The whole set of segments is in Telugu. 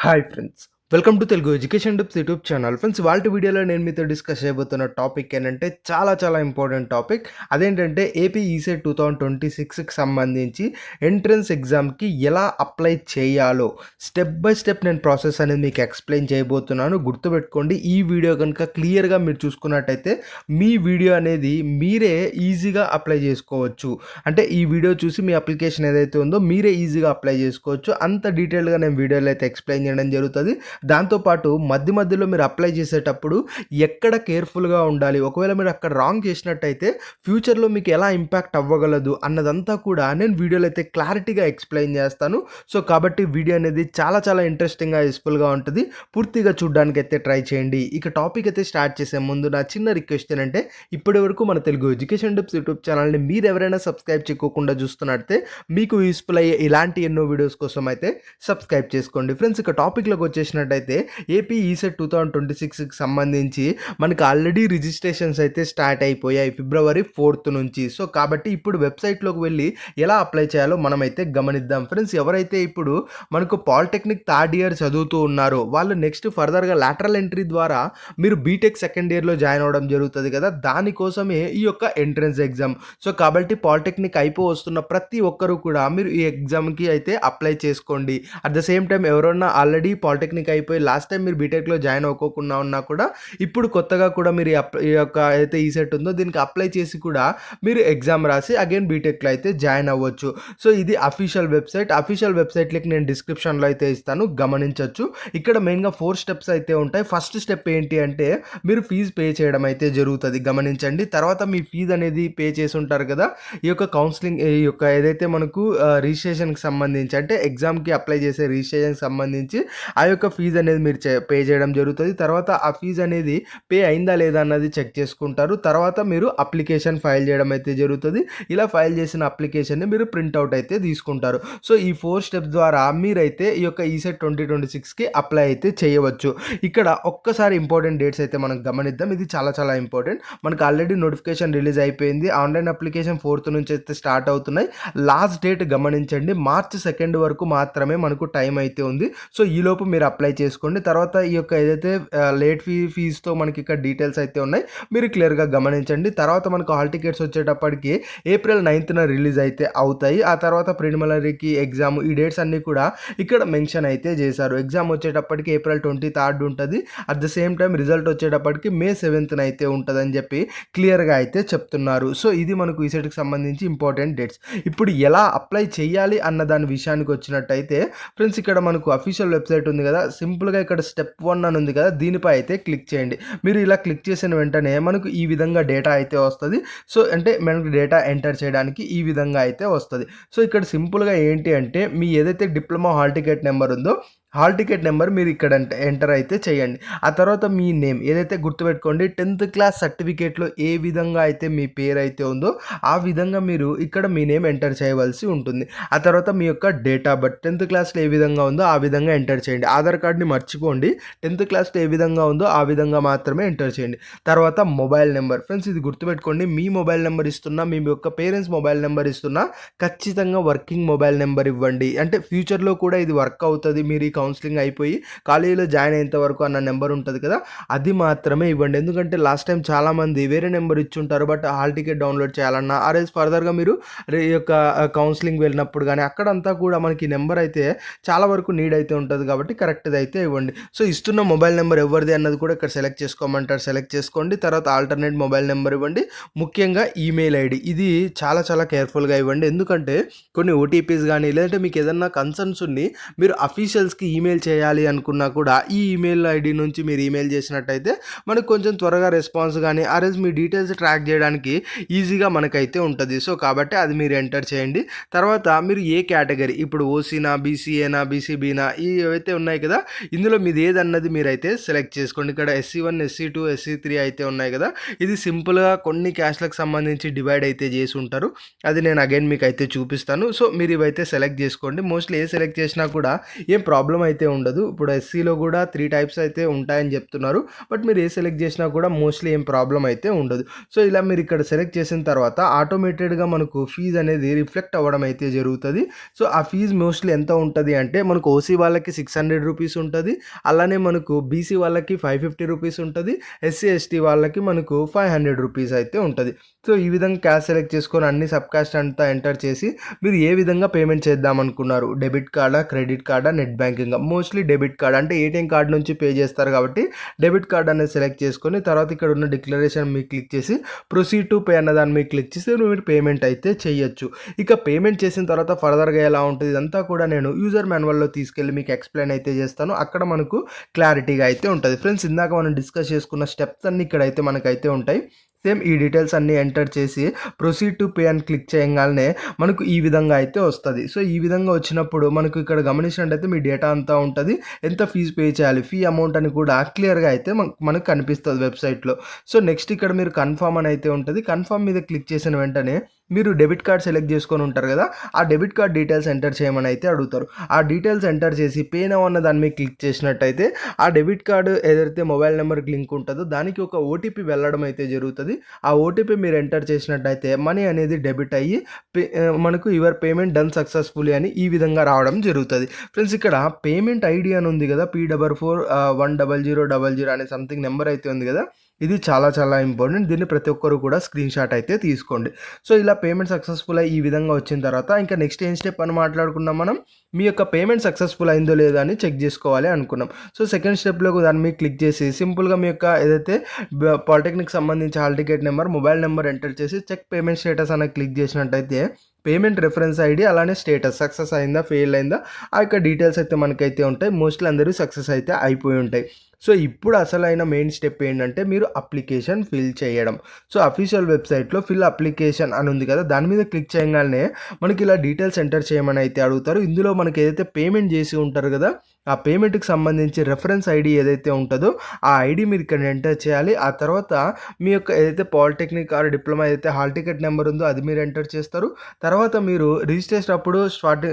Hi friends. Welcome to Telugu education tips YouTube channel. Friends ఇవాల్టి వీడియోలో నేను మీతో డిస్కస్ చేయబోతున్న టాపిక్ ఏంటంటే చాలా ఇంపార్టెంట్ టాపిక్. అదేంటంటే ఏపీ ఈసెట్ 2026కి సంబంధించి ఎంట్రన్స్ ఎగ్జామ్‌కి ఎలా అప్లై చేయాలో స్టెప్ బై స్టెప్ నేను ప్రాసెస్ అనేది మీకు ఎక్స్‌ప్లెయిన్ చేయబోతున్నాను. గుర్తుపెట్టుకోండి, ఈ వీడియో గనుక క్లియర్‌గా మీరు చూసుకున్నట్టయితే మీ వీడియో అనేది మీరే ఈజీగా అప్లై చేసుకోవచ్చు. అంటే ఈ వీడియో చూసి మీ అప్లికేషన్ ఏదైతే ఉందో మీరే ఈజీగా అప్లై చేసుకోవచ్చు. అంత డీటెయిల్‌గా నేను వీడియోలో అయితే ఎక్స్‌ప్లెయిన్ చేయడం జరుగుతది. దాంతోపాటు మధ్యలో మీరు అప్లై చేసేటప్పుడు ఎక్కడ కేర్‌ఫుల్‌గా ఉండాలి, ఒకవేళ మీరు అక్కడ రాంగ్ చేసినట్టయితే ఫ్యూచర్‌లో మీకు ఎలా ఇంపాక్ట్ అవ్వగలదు అన్నదంతా కూడా నేను వీడియోలో అయితే క్లారిటీగా ఎక్స్‌ప్లెయిన్ చేస్తాను. సో కాబట్టి వీడియో అనేది చాలా ఇంట్రెస్టింగ్‌గా, యూస్‌ఫుల్‌గా ఉంటది. పూర్తిగా చూడ్డానికైతే ట్రై చేయండి. ఇక టాపిక్ అయితే స్టార్ట్ చేసే ముందు నా చిన్న రిక్వెస్ట్ ఏంటంటే, ఇప్పటివరకు మన తెలుగు ఎడ్యుకేషన్ టిప్స్ యూట్యూబ్ ఛానల్‌ని మీరెవరైనా సబ్స్క్రైబ్ చేసుకోకుండా చూస్తున్నట్టయితే మీకు యూస్‌ఫుల్ అయ్యే ఇలాంటి ఎన్నో వీడియోస్ కోసం అయితే సబ్స్క్రైబ్ చేసుకోండి. ఫ్రెండ్స్ ఇక టాపిక్‌లోకి వచ్చేసినట్టయితే ఏపీ ఈసెట్ 2026కి సంబంధించి మనకి ఆల్రెడీ రిజిస్ట్రేషన్స్ అయితే స్టార్ట్ అయిపోయాయి ఫిబ్రవరి 4th నుంచి. సో కాబట్టి ఇప్పుడు వెబ్సైట్‌లోకి వెళ్ళి ఎలా అప్లై చేయాలో మనమైతే గమనిద్దాం. ఫ్రెండ్స్ ఎవరైతే ఇప్పుడు మనకు పాలిటెక్నిక్ థర్డ్ ఇయర్ చదువుతూ ఉన్నారో వాళ్ళు నెక్స్ట్ ఫర్దర్‌గా లాటరల్ ఎంట్రీ ద్వారా మీరు బీటెక్ సెకండ్ ఇయర్‌లో జాయిన్ అవ్వడం జరుగుతది కదా! దానికోసమే ఈ యొక్క ఎంట్రన్స్ ఎగ్జామ్. సో కాబట్టి పాలిటెక్నిక్ వస్తున్న ప్రతి ఒక్కరు కూడా మీరు ఈ ఎగ్జామ్‌కి అయితే అప్లై చేసుకోండి. అట్ ద సేమ్ టైమ్ ఎవరన్నా ఆల్రెడీ పాలిటెక్నిక్ అయిపోయి లాస్ట్ టైం మీరు బీటెక్‌లో జాయిన్ అవ్వకోకుండా ఉన్నా కూడా ఇప్పుడు కొత్తగా కూడా మీరు ఈ యొక్క ఏదైతే ఈసెట్ ఉందో దీనికి అప్లై చేసి కూడా మీరు ఎగ్జామ్ రాసి అగైన్ బీటెక్‌లో అయితే జాయిన్ అవ్వచ్చు. సో ఇది official website. Official website link నేను డిస్క్రిప్షన్‌లో అయితే ఇస్తాను, గమనించొచ్చు. ఇక్కడ మెయిన్‌గా 4 స్టెప్స్ అయితే ఉంటాయి. ఫస్ట్ స్టెప్ ఏంటి అంటే మీరు ఫీజు పే చేయడం అయితే జరుగుతది, గమనించండి. తర్వాత మీ ఫీజు అనేది పే చేసి ఉంటారు కదా! ఈ యొక్క కౌన్సిలింగ్ ఈ యొక్క ఏదైతే మనకు రిజిస్ట్రేషన్‌కి సంబంధించి అంటే ఎగ్జామ్‌కి అప్లై చేసే రిజిస్ట్రేషన్‌కి సంబంధించి ఆ యొక్క ఫీజు అనేది మీరు పే చేయడం జరుగుతుంది. తర్వాత ఆ ఫీజు అనేది పే అయిందా లేదా అన్నది చెక్ చేసుకుంటారు. తర్వాత మీరు అప్లికేషన్ ఫైల్ చేయడం అయితే జరుగుతుంది. ఇలా ఫైల్ చేసిన అప్లికేషన్‌ని మీరు ప్రింట్‌ఔట్ అయితే తీసుకుంటారు. సో ఈ 4 స్టెప్స్ ద్వారా మీరైతే ఈ యొక్క ఈసెట్ 2026కి అప్లై అయితే చేయవచ్చు. ఇక్కడ ఒక్కసారి ఇంపార్టెంట్ డేట్స్ అయితే మనం గమనిద్దాం. ఇది చాలా ఇంపార్టెంట్. మనకు ఆల్రెడీ నోటిఫికేషన్ రిలీజ్ అయిపోయింది. ఆన్లైన్ అప్లికేషన్ 4th నుంచి అయితే స్టార్ట్ అవుతున్నాయి. లాస్ట్ డేట్ గమనించండి, మార్చ్ 2 వరకు మాత్రమే మనకు టైం అయితే ఉంది. సో ఈలోపు మీరు అప్లై చేసుకోండి. తర్వాత ఈ యొక్క ఏదైతే లేట్ ఫీజుతో మనకి ఇక్కడ డీటెయిల్స్ అయితే ఉన్నాయి, మీరు క్లియర్‌గా గమనించండి. తర్వాత మనకు హాల్ టికెట్స్ వచ్చేటప్పటికి ఏప్రిల్ 9th రిలీజ్ అయితే అవుతాయి. ఆ తర్వాత ప్రిలిమినరీకి ఎగ్జామ్, ఈ డేట్స్ అన్నీ కూడా ఇక్కడ మెన్షన్ అయితే చేశారు. ఎగ్జామ్ వచ్చేటప్పటికి ఏప్రిల్ 23rd ఉంటుంది. At the same time result వచ్చేటప్పటికి మే 7th అయితే ఉంటుందని చెప్పి క్లియర్‌గా అయితే చెప్తున్నారు. సో ఇది మనకు ఈసెట్‌కి సంబంధించి ఇంపార్టెంట్ డేట్స్. ఇప్పుడు ఎలా అప్లై చేయాలి అన్న దాని విషయానికి వచ్చినట్టయితే ఫ్రెండ్స్ ఇక్కడ మనకు అఫీషియల్ వెబ్సైట్ ఉంది కదా, సింపుల్‌గా ఇక్కడ స్టెప్ 1 అని ఉంది కదా, దీనిపై అయితే క్లిక్ చేయండి. మీరు ఇలా క్లిక్ చేసిన వెంటనే మనకు ఈ విధంగా డేటా అయితే వస్తది. సో అంటే మనకు డేటా ఎంటర్ చేయడానికి ఈ విధంగా అయితే వస్తది. సో ఇక్కడ సింపుల్‌గా ఏంటి అంటే మీ ఏదైతే డిప్లొమా హాల్ టికెట్ నెంబర్ ఉందో హాల్ టికెట్ నెంబర్ మీరు ఇక్కడ ఎంటర్ అయితే చేయండి. ఆ తర్వాత మీ నేమ్ ఏదైతే గుర్తుపెట్టుకోండి, 10th క్లాస్ సర్టిఫికేట్లో ఏ విధంగా అయితే మీ పేరు అయితే ఉందో ఆ విధంగా మీరు ఇక్కడ మీ నేమ్ ఎంటర్ చేయవలసి ఉంటుంది. ఆ తర్వాత మీ యొక్క డేట్ ఆఫ్ బర్త్ 10th క్లాస్లో ఏ విధంగా ఉందో ఆ విధంగా ఎంటర్ చేయండి. ఆధార్ కార్డ్‌ని మర్చిపోండి, 10th క్లాస్లో ఏ విధంగా ఉందో ఆ విధంగా మాత్రమే ఎంటర్ చేయండి. తర్వాత మొబైల్ నెంబర్. ఫ్రెండ్స్ ఇది గుర్తుపెట్టుకోండి, మీ మొబైల్ నెంబర్ ఇస్తున్నా, మీ యొక్క పేరెంట్స్ మొబైల్ నెంబర్ ఇస్తున్నా ఖచ్చితంగా వర్కింగ్ మొబైల్ నెంబర్ ఇవ్వండి. అంటే ఫ్యూచర్‌లో కూడా ఇది వర్క్ అవుతుంది. మీరు ఈ కౌన్సిలింగ్ అయిపోయి కాలేజీలో జాయిన్ అయ్యేంత వరకు అన్న నెంబర్ ఉంటుంది కదా, అది మాత్రమే ఇవ్వండి. ఎందుకంటే లాస్ట్ టైం చాలామంది వేరే నెంబర్ ఇచ్చుంటారు, బట్ హాల్ టికెట్ డౌన్లోడ్ చేయాలన్నా ఆర్ఎస్ ఫర్దర్గా మీరు ఈ యొక్క కౌన్సిలింగ్ వెళ్ళినప్పుడు కానీ అక్కడంతా కూడా మనకి నెంబర్ అయితే చాలా వరకు నీడ్ అయితే ఉంటుంది కాబట్టి కరెక్ట్ది అయితే ఇవ్వండి. సో ఇస్తున్న మొబైల్ నెంబర్ ఎవరిది అన్నది కూడా ఇక్కడ సెలెక్ట్ చేసుకోమంటారు, సెలెక్ట్ చేసుకోండి. తర్వాత ఆల్టర్నేట్ మొబైల్ నెంబర్ ఇవ్వండి. ముఖ్యంగా ఈమెయిల్ ఐడి ఇది చాలా కేర్ఫుల్గా ఇవ్వండి. ఎందుకంటే కొన్ని ఓటీపీస్ కానీ లేదంటే మీకు ఏదన్నా కన్సర్న్స్ ఉండి మీరు అఫీషియల్స్కి ఈమెయిల్ చేయాలి అనుకున్నా కూడా ఈ ఈమెయిల్ ఐడి నుంచి మీరు ఈమెయిల్ చేసినట్టయితే మనకు కొంచెం త్వరగా రెస్పాన్స్ కానీ ఆర్ఎస్ మీ డీటెయిల్స్ ట్రాక్ చేయడానికి ఈజీగా మనకైతే ఉంటుంది. సో కాబట్టి అది మీరు ఎంటర్ చేయండి. తర్వాత మీరు ఏ కేటగిరీ, ఇప్పుడు ఓసీనా, బీసీఏనా, బీసీబీనా, ఇవైతే ఉన్నాయి కదా, ఇందులో మీది ఏదన్నది మీరైతే సెలెక్ట్ చేసుకోండి. ఇక్కడ SC1, SC2, SC3 అయితే ఉన్నాయి కదా, ఇది సింపుల్గా కొన్ని క్యాస్ట్లకు సంబంధించి డివైడ్ అయితే చేసి ఉంటారు. అది నేను అగైన్ మీకు అయితే చూపిస్తాను. సో మీరు ఇవైతే సెలెక్ట్ చేసుకోండి. మోస్ట్లీ ఏ సెలెక్ట్ చేసినా కూడా ఏం ప్రాబ్లం ప్రాబ్లమ్ అయితే ఉండదు. ఇప్పుడు ఎస్సీలో కూడా 3 టైప్స్ అయితే ఉంటాయని చెప్తున్నారు. బట్ మీరు ఏ సెలెక్ట్ చేసినా కూడా మోస్ట్‌లీ ఏం ప్రాబ్లమ్ అయితే ఉండదు. సో, ఇలా మీరు ఇక్కడ సెలెక్ట్ చేసిన తర్వాత ఆటోమేటెడ్‌గా మనకు ఫీజ్ అనేది రిఫ్లెక్ట్ అవ్వడం అయితే జరుగుతది. సో, ఆ ఫీజ్ మోస్ట్‌లీ ఎంత ఉంటది అంటే మనకు ఓసీ వాళ్ళకి ₹600 ఉంటది. అలానే మనకు బీసీ వాళ్ళకి ₹550 ఉంటది. ఎస్సీ, ఎస్టీ వాళ్ళకి మనకు ₹500 అయితే ఉంటది. సో, ఈ విధంగా క్యాస్ట్ సెలెక్ట్ చేసుకొని అన్ని సబ్ కాస్ట్ అంతా ఎంటర్ చేసి మీరు ఏ విధంగా పేమెంట్ చేద్దామనుకున్నారు? డెబిట్ కార్డా? క్రెడిట్ కార్డా? నెట్ బ్యాంకింగా? మోస్ట్‌లీ డెబిట్ కార్డ్ అంటే ఏటీఎం కార్డ్ నుంచి పే చేస్తారు కాబట్టి డెబిట్ కార్డ్ అనేది సెలెక్ట్ చేసుకొని తర్వాత ఇక్కడ ఉన్న డిక్లరేషన్ మీద క్లిక్ చేసి ప్రొసీడ్ టు పే అన్న దాని మీద క్లిక్ చేసి మీరు పేమెంట్ అయితే చేయొచ్చు. ఇక పేమెంట్ చేసిన తర్వాత ఫర్దర్‌గా ఎలా ఉంటది ఇదంతా కూడా నేను యూజర్ మాన్యువల్‌లో తీసుకెళ్ళి మీకు ఎక్స్‌ప్లెయిన్ అయితే చేస్తాను. అక్కడ మనకు క్లారిటీగా అయితే ఉంటది. ఫ్రెండ్స్ ఇందాక మనం డిస్కస్ చేసుకున్న స్టెప్స్ అన్నీ ఇక్కడైతే మనకైతే ఉంటాయి. సేమ్ ఈ డీటెయిల్స్ అన్నీ ఎంటర్ చేసి ప్రొసీడ్ టు పే అని క్లిక్ చేయంగానే మనకు ఈ విధంగా అయితే వస్తది. సో, ఈ విధంగా వచ్చినప్పుడు మనకు ఇక్కడ గమనించినట్టయితే మీ డేటా అంతా ఉంటది. ఎంత ఫీజ్ పే చేయాలి, ఫీ అమౌంట్ అని కూడా క్లియర్‌గా అయితే మనకు కనిపిస్తది వెబ్‌సైట్‌లో. సో, నెక్స్ట్ ఇక్కడ మీరు కన్ఫర్మ్ అని అయితే ఉంటది. కన్ఫర్మ్ మీద క్లిక్ చేసిన వెంటనే మీరు డెబిట్ కార్డ్ సెలెక్ట్ చేసుకొని ఉంటారు కదా! ఆ డెబిట్ కార్డ్ డీటెయిల్స్ ఎంటర్ చేయమని అయితే అడుగుతారు. ఆ డీటెయిల్స్ ఎంటర్ చేసి పే నౌ అన్న దాని మీద క్లిక్ చేసినట్టయితే ఆ డెబిట్ కార్డ్ ఏదైతే మొబైల్ నెంబర్‌కి లింక్ ఉంటదో దానికి ఒక ఓటీపీ వెళ్ళడం అయితే జరుగుతది. ఆ ఓటీపీ మీరు ఎంటర్ చేసినట్టయితే మనీ అనేది డెబిట్ అయ్యి మనకు యువర్ పేమెంట్ డన్ సక్సెస్‌ఫుల్లీ అని ఈ విధంగా రావడం జరుగుతది. ఫ్రెండ్స్ ఇక్కడ పేమెంట్ ఐడీ అని ఉంది కదా! P44 10000 అనే సంథింగ్ నెంబర్ అయితే ఉంది కదా! ఇది చాలా చాలా ఇంపార్టెంట్. దీన్ని ప్రతి ఒక్కరు కూడా స్క్రీన్ షాట్ అయితే తీసుకోండి. సో, ఇలా పేమెంట్ సక్సెస్‌ఫుల్ అయ్యి ఈ విధంగా వచ్చిన తర్వాత ఇంకా నెక్స్ట్ ఏం స్టెప్ అని మాట్లాడుకున్నాం మనం. మీ యొక్క పేమెంట్ సక్సెస్‌ఫుల్ అయిందో లేదో అని చెక్ చేసుకోవాలి అనుకున్నాం. సో, సెకండ్ స్టెప్‌లో దాని మీద క్లిక్ చేసి సింపుల్‌గా మీ యొక్క ఏదైతే పాలిటెక్నిక్ సంబంధించి hall ticket number, mobile number enter చేసి చెక్ పేమెంట్ స్టేటస్ అని క్లిక్ చేసినట్టయితే పేమెంట్ రిఫరెన్స్ ఐడీ అలానే స్టేటస్ సక్సెస్ అయిందా, ఫెయిల్ అయిందా ఆ యొక్క డీటెయిల్స్ అయితే మనకైతే ఉంటాయి. మోస్ట్‌లీ అందరూ సక్సెస్ అయితే అయిపోయి ఉంటాయి. సో, ఇప్పుడు అసలైన మెయిన్ స్టెప్ ఏంటంటే మీరు అప్లికేషన్ ఫిల్ చేయడం. సో, అఫీషియల్ వెబ్‌సైట్‌లో ఫిల్ అప్లికేషన్ అని ఉంది కదా! దాని మీద క్లిక్ చేయంగానే మనకి ఇలా డీటెయిల్స్ ఎంటర్ చేయమని అయితే అడుగుతారు. ఇందులో మనకి ఏదైతే పేమెంట్ చేసి ఉంటారు కదా! ఆ పేమెంట్‌కి సంబంధించి రెఫరెన్స్ ఐడీ ఏదైతే ఉంటదో ఆ ఐడీ మీరు ఇక్కడ ఎంటర్ చేయాలి. ఆ తర్వాత మీ యొక్క ఏదైతే పాలిటెక్నిక్ ఆర్ డిప్లొమా ఏదైతే హాల్ టికెట్ నెంబర్ ఉందో అది మీరు ఎంటర్ చేస్తారు. తర్వాత మీరు రిజిస్ట్రేషన్ అప్పుడు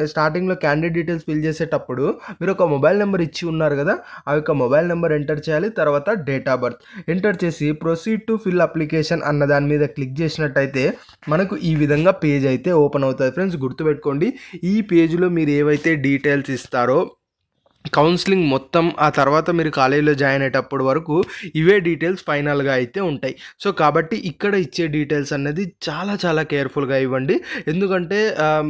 స్టార్టింగ్‌లో క్యాండిడేట్ డీటెయిల్స్ ఫిల్ చేసేటప్పుడు మీరు ఒక మొబైల్ నెంబర్ ఇచ్చి ఉన్నారు కదా! ఆ యొక్క మొబైల్ నెంబర్ ఎంటర్ చేయాలి. తర్వాత డేట్ ఆఫ్ బర్త్ ఎంటర్ చేసి ప్రొసీడ్ టు ఫిల్ అప్లికేషన్ అన్న దాని మీద క్లిక్ చేసినట్టయితే మనకు ఈ విధంగా పేజ్ అయితే ఓపెన్ అవుతది. ఫ్రెండ్స్ గుర్తుపెట్టుకోండి. ఈ పేజ్‌లో మీరు ఏవైతే డీటెయిల్స్ ఇస్తారో కౌన్సిలింగ్ మొత్తం ఆ తర్వాత మీరు కాలేజీలో జాయిన్ అయ్యేటప్పుడు వరకు ఇవే డీటెయిల్స్ ఫైనల్‌గా అయితే ఉంటాయి. సో, కాబట్టి ఇక్కడ ఇచ్చే డీటెయిల్స్ అనేది చాలా చాలా కేర్‌ఫుల్‌గా ఇవ్వండి. ఎందుకంటే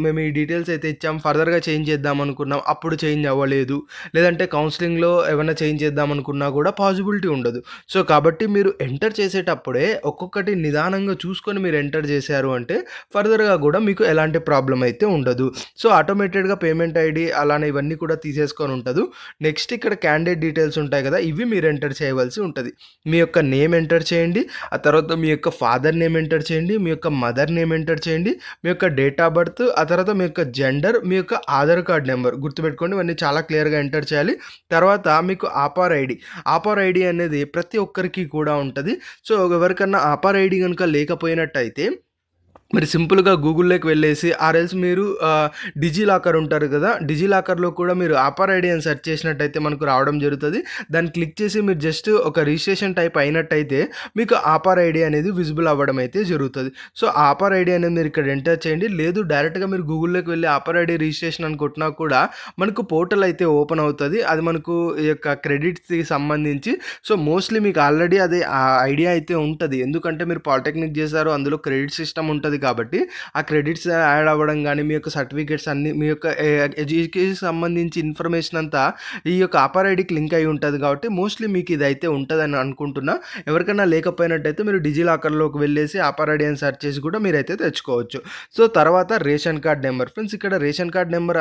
మేము ఈ డీటెయిల్స్ అయితే ఇచ్చాం. ఫర్దర్‌గా చేంజ్ చేద్దాం అనుకున్నాం. అప్పుడు చేంజ్ అవ్వలేదు. లేదంటే కౌన్సిలింగ్‌లో ఏమన్నా చేంజ్ చేద్దాం అనుకున్నా కూడా పాసిబిలిటీ ఉండదు. సో, కాబట్టి మీరు ఎంటర్ చేసేటప్పుడే ఒక్కొక్కటి నిదానంగా చూసుకొని మీరు ఎంటర్ చేశారు అంటే ఫర్దర్‌గా కూడా మీకు ఎలాంటి ప్రాబ్లమ్ అయితే ఉండదు. సో, ఆటోమేటెడ్‌గా పేమెంట్ ఐడీ అలానే ఇవన్నీ కూడా తీసేసుకొని ఉంటదు. నెక్స్ట్ ఇక్కడ క్యాండిడేట్ డీటెయిల్స్ ఉంటాయి కదా! ఇవి మీరు ఎంటర్ చేయవలసి ఉంటది. మీ యొక్క నేమ్ ఎంటర్ చేయండి. ఆ తర్వాత మీ యొక్క ఫాదర్ నేమ్ ఎంటర్ చేయండి. మీ యొక్క మదర్ నేమ్ ఎంటర్ చేయండి. మీ యొక్క డేట్ ఆఫ్ బర్త్, ఆ తర్వాత మీ యొక్క జెండర్, మీ యొక్క ఆధార్ కార్డ్ నెంబర్ గుర్తుపెట్టుకోండి. ఇవన్నీ చాలా క్లియర్‌గా ఎంటర్ చేయాలి. తర్వాత మీకు ఆపార్ ఐడీ. ఆపార్ ఐడీ అనేది ప్రతి ఒక్కరికి కూడా ఉంటది. సో, ఎవరికన్నా ఆపార్ ఐడీ గనుక లేకపోయినట్టయితే మరి సింపుల్‌గా గూగుల్‌లోకి వెళ్ళేసి ఆర్ ఎల్స్ మీరు డిజిలాకర్ ఉంటారు కదా! డిజిలాకర్‌లో కూడా మీరు ఆపార్ ఐడీ అని సెర్చ్ చేసినట్టయితే మనకు రావడం జరుగుతది. దాన్ని క్లిక్ చేసి మీరు జస్ట్ ఒక రిజిస్ట్రేషన్ టైప్ అయినట్టయితే మీకు ఆపార్ ఐడీ అనేది విజిబుల్ అవ్వడం అయితే జరుగుతది. సో, ఆపార్ ఐడీ అనేది మీరు ఇక్కడ ఎంటర్ చేయండి. లేదు డైరెక్ట్‌గా మీరు గూగుల్‌లోకి వెళ్ళి ఆపార్ ఐడీ రిజిస్ట్రేషన్ అని కొట్టినా కూడా మనకు పోర్టల్ అయితే ఓపెన్ అవుతది. అది మనకు ఈ యొక్క క్రెడిట్స్‌కి సంబంధించి సో, మోస్ట్‌లీ మీకు ఆల్రెడీ అది ఐడియా అయితే ఉంటది. ఎందుకంటే మీరు పాలిటెక్నిక్ చేశారు. అందులో క్రెడిట్ సిస్టమ్ ఉంటది కాబట్టి ఆ క్రెడిట్స్ యాడ్ అవ్వడం గానీ, మీ యొక్క సర్టిఫికేట్స్ అన్నీ మీ యొక్క ఎడ్యుకేషన్‌కి సంబంధించి ఇన్ఫర్మేషన్ అంతా ఈ యొక్క ఆపార్ ఐడీకి లింక్ అయ్యి ఉంటది కాబట్టి మోస్ట్‌లీ మీకు ఇదైతే ఉంటదని అనుకుంటున్నా. ఎవరికైనా లేకపోయినట్టయితే మీరు డిజిలాకర్‌లోకి వెళ్ళేసి ఆపార్ ఐడీ అని సెర్చ్ చేసి కూడా మీరైతే తెచ్చుకోవచ్చు. సో, తర్వాత రేషన్ కార్డ్ నెంబర్. ఫ్రెండ్స్ ఇక్కడ రేషన్ కార్డ్ నెంబర్